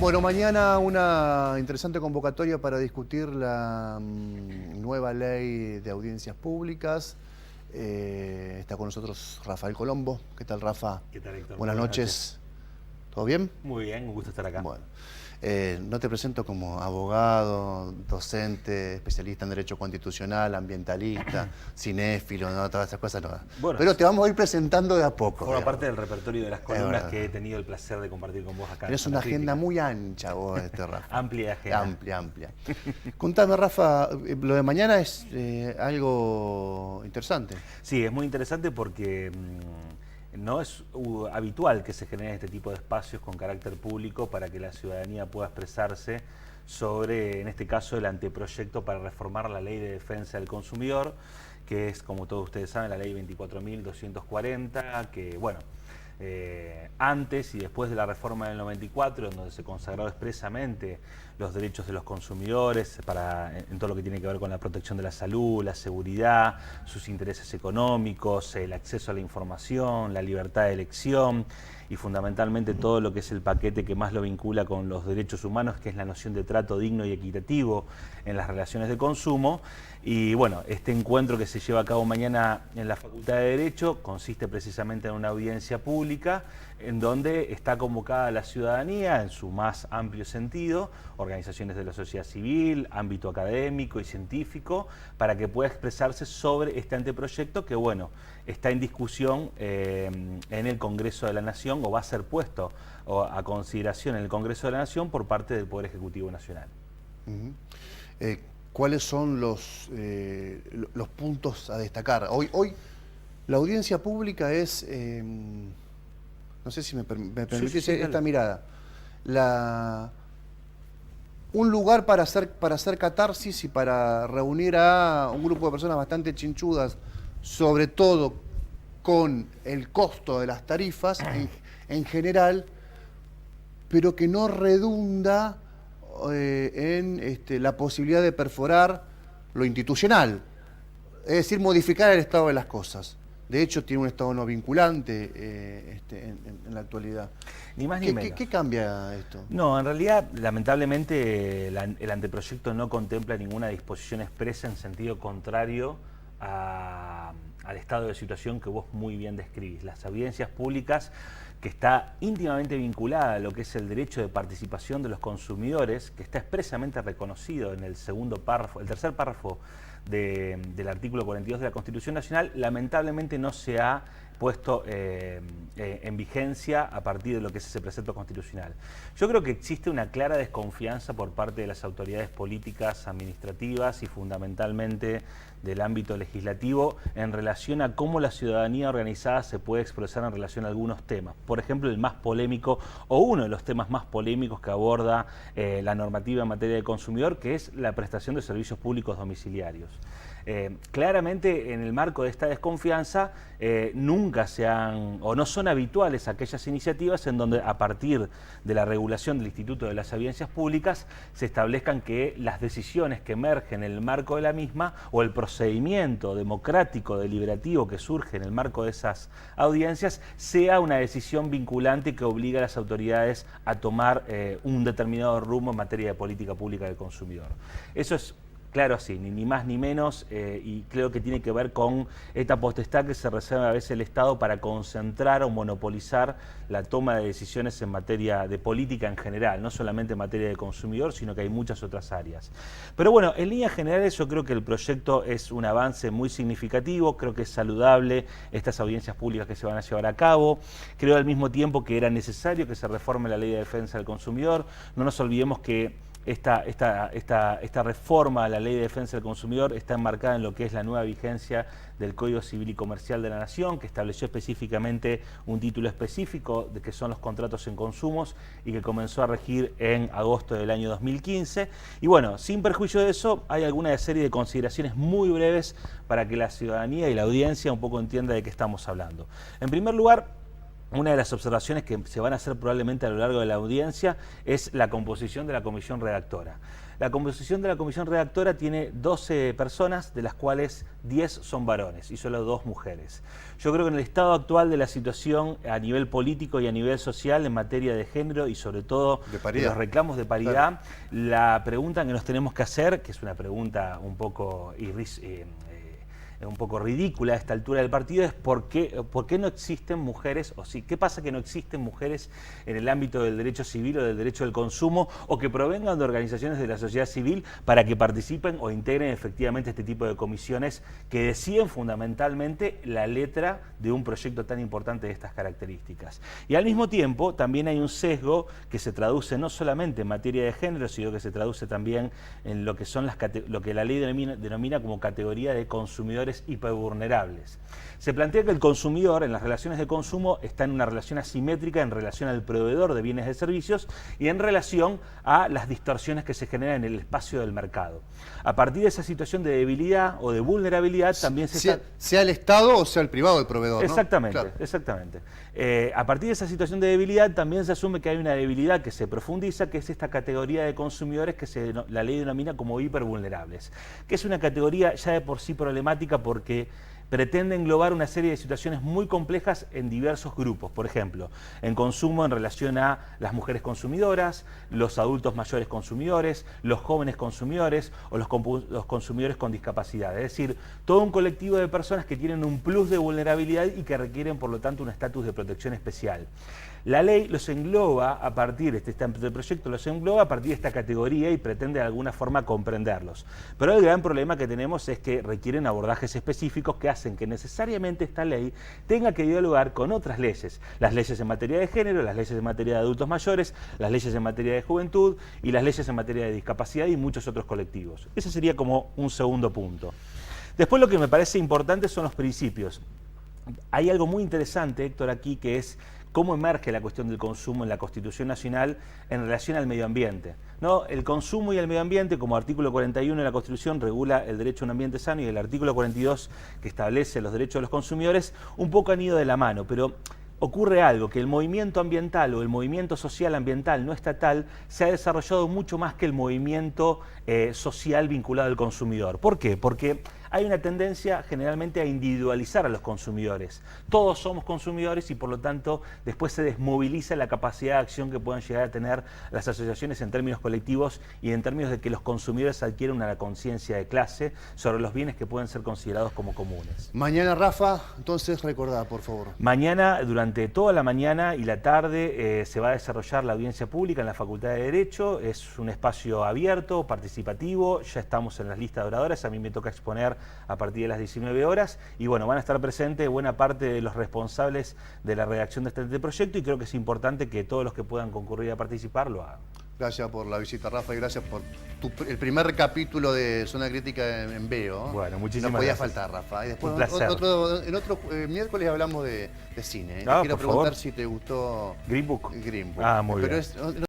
Bueno, mañana una interesante convocatoria para discutir la nueva ley de audiencias públicas. Está con nosotros Rafael Colombo. ¿Qué tal, Rafa? ¿Qué tal, Héctor? Buenas noches. ¿Todo bien? Muy bien, un gusto estar acá. Bueno, no te presento como abogado, docente, especialista en Derecho Constitucional, ambientalista, cinéfilo, ¿no? Todas esas cosas no. Bueno, Pero te vamos a ir presentando de a poco. Forma digamos. parte del repertorio de las columnas que he tenido el placer de compartir con vos acá. Tienes una agenda muy ancha vos, Rafa. Amplia agenda. Amplia. Contame, Rafa, lo de mañana es algo interesante. Sí, es muy interesante porque no es habitual que se generen este tipo de espacios con carácter público para que la ciudadanía pueda expresarse sobre, en este caso, el anteproyecto para reformar la Ley de Defensa del Consumidor, que es, como todos ustedes saben, la Ley 24.240, que, bueno, antes y después de la reforma del 94, en donde se consagró expresamente los derechos de los consumidores en todo lo que tiene que ver con la protección de la salud, la seguridad, sus intereses económicos, el acceso a la información, la libertad de elección y fundamentalmente todo lo que es el paquete que más lo vincula con los derechos humanos, que es la noción de trato digno y equitativo en las relaciones de consumo. Y bueno, este encuentro que se lleva a cabo mañana en la Facultad de Derecho consiste precisamente en una audiencia pública en donde está convocada la ciudadanía en su más amplio sentido, organizaciones de la sociedad civil, ámbito académico y científico, para que pueda expresarse sobre este anteproyecto que, bueno, está en discusión en el Congreso de la Nación, o va a ser puesto a consideración en el Congreso de la Nación por parte del Poder Ejecutivo Nacional. ¿Cuáles son los puntos a destacar? Hoy la audiencia pública es, no sé si me permitís esta mirada, un lugar para hacer catarsis y para reunir a un grupo de personas bastante chinchudas, sobre todo con el costo de las tarifas en general, pero que no redunda en la posibilidad de perforar lo institucional, es decir, modificar el estado de las cosas. De hecho, tiene un estado no vinculante en la actualidad. Ni más ni menos. ¿Qué cambia esto? No, en realidad, lamentablemente, el anteproyecto no contempla ninguna disposición expresa en sentido contrario al estado de situación que vos muy bien describís. Las audiencias públicas, que está íntimamente vinculada a lo que es el derecho de participación de los consumidores, que está expresamente reconocido en el tercer párrafo del artículo 42 de la Constitución Nacional, lamentablemente no se ha puesto en vigencia a partir de lo que es ese precepto constitucional. Yo creo que existe una clara desconfianza por parte de las autoridades políticas, administrativas y fundamentalmente del ámbito legislativo en relación a cómo la ciudadanía organizada se puede expresar en relación a algunos temas. Por ejemplo, el más polémico o uno de los temas más polémicos que aborda la normativa en materia de consumidor, que es la prestación de servicios públicos domiciliarios. Claramente, en el marco de esta desconfianza, nunca no son habituales aquellas iniciativas en donde, a partir de la regulación del Instituto de las Audiencias Públicas, se establezcan que las decisiones que emergen en el marco de la misma o el procedimiento democrático deliberativo que surge en el marco de esas audiencias sea una decisión vinculante que obliga a las autoridades a tomar un determinado rumbo en materia de política pública del consumidor. Eso es claro, así, ni más ni menos, y creo que tiene que ver con esta potestad que se reserva a veces el Estado para concentrar o monopolizar la toma de decisiones en materia de política en general, no solamente en materia de consumidor, sino que hay muchas otras áreas. Pero bueno, en líneas generales yo creo que el proyecto es un avance muy significativo, creo que es saludable estas audiencias públicas que se van a llevar a cabo, creo al mismo tiempo que era necesario que se reforme la Ley de Defensa del Consumidor. No nos olvidemos que esta reforma a la Ley de Defensa del Consumidor está enmarcada en lo que es la nueva vigencia del Código Civil y Comercial de la Nación, que estableció específicamente un título específico de que son los contratos en consumos y que comenzó a regir en agosto del año 2015. Y bueno, sin perjuicio de eso, hay alguna serie de consideraciones muy breves para que la ciudadanía y la audiencia un poco entienda de qué estamos hablando. En primer lugar, una de las observaciones que se van a hacer probablemente a lo largo de la audiencia es la composición de la comisión redactora. La composición de la comisión redactora tiene 12 personas, de las cuales 10 son varones y solo 2 mujeres. Yo creo que en el estado actual de la situación a nivel político y a nivel social en materia de género y sobre todo de los reclamos de paridad, claro, la pregunta que nos tenemos que hacer, que es una pregunta un poco ridícula a esta altura del partido, es por qué no existen mujeres, o sí, qué pasa que no existen mujeres en el ámbito del derecho civil o del derecho del consumo, o que provengan de organizaciones de la sociedad civil para que participen o integren efectivamente este tipo de comisiones que deciden fundamentalmente la letra de un proyecto tan importante de estas características. Y al mismo tiempo también hay un sesgo que se traduce no solamente en materia de género, sino que se traduce también en lo que son lo que la ley denomina como categoría de consumidores hipervulnerables. Se plantea que el consumidor en las relaciones de consumo está en una relación asimétrica en relación al proveedor de bienes y servicios y en relación a las distorsiones que se generan en el espacio del mercado. A partir de esa situación de debilidad o de vulnerabilidad también sea el Estado o sea el privado el proveedor, ¿no? Exactamente, claro. Exactamente. A partir de esa situación de debilidad también se asume que hay una debilidad que se profundiza, que es esta categoría de consumidores que la ley denomina como hipervulnerables, que es una categoría ya de por sí problemática porque pretende englobar una serie de situaciones muy complejas en diversos grupos. Por ejemplo, en consumo en relación a las mujeres consumidoras, los adultos mayores consumidores, los jóvenes consumidores o los consumidores con discapacidad. Es decir, todo un colectivo de personas que tienen un plus de vulnerabilidad y que requieren, por lo tanto, un estatus de protección especial. La ley los engloba a partir, este proyecto los engloba a partir de esta categoría y pretende de alguna forma comprenderlos. Pero el gran problema que tenemos es que requieren abordajes específicos que hacen que necesariamente esta ley tenga que dialogar con otras leyes. Las leyes en materia de género, las leyes en materia de adultos mayores, las leyes en materia de juventud y las leyes en materia de discapacidad y muchos otros colectivos. Ese sería como un segundo punto. Después lo que me parece importante son los principios. Hay algo muy interesante, Héctor, aquí, que es cómo emerge la cuestión del consumo en la Constitución Nacional en relación al medio ambiente, ¿no? El consumo y el medio ambiente, como artículo 41 de la Constitución, regula el derecho a un ambiente sano y el artículo 42, que establece los derechos de los consumidores, un poco han ido de la mano, pero ocurre algo, que el movimiento ambiental o el movimiento social ambiental no estatal se ha desarrollado mucho más que el movimiento social vinculado al consumidor. ¿Por qué? Porque hay una tendencia generalmente a individualizar a los consumidores. Todos somos consumidores y por lo tanto después se desmoviliza la capacidad de acción que puedan llegar a tener las asociaciones en términos colectivos y en términos de que los consumidores adquieren una conciencia de clase sobre los bienes que pueden ser considerados como comunes. Mañana, Rafa, entonces recordá, por favor. Mañana, durante toda la mañana y la tarde, se va a desarrollar la audiencia pública en la Facultad de Derecho. Es un espacio abierto, participativo, ya estamos en las listas de oradores, a mí me toca exponer a partir de las 19 horas y bueno, van a estar presentes buena parte de los responsables de la redacción de este proyecto y creo que es importante que todos los que puedan concurrir a participar lo hagan. Gracias por la visita, Rafa, y gracias por el primer capítulo de Zona Crítica en Veo. Bueno, muchísimas gracias. No podía faltar, Rafa. Y después, un placer. En otro miércoles hablamos de cine. No, Te quiero preguntar favor. si te gustó Green Book. Green Book. Ah, muy Pero bien.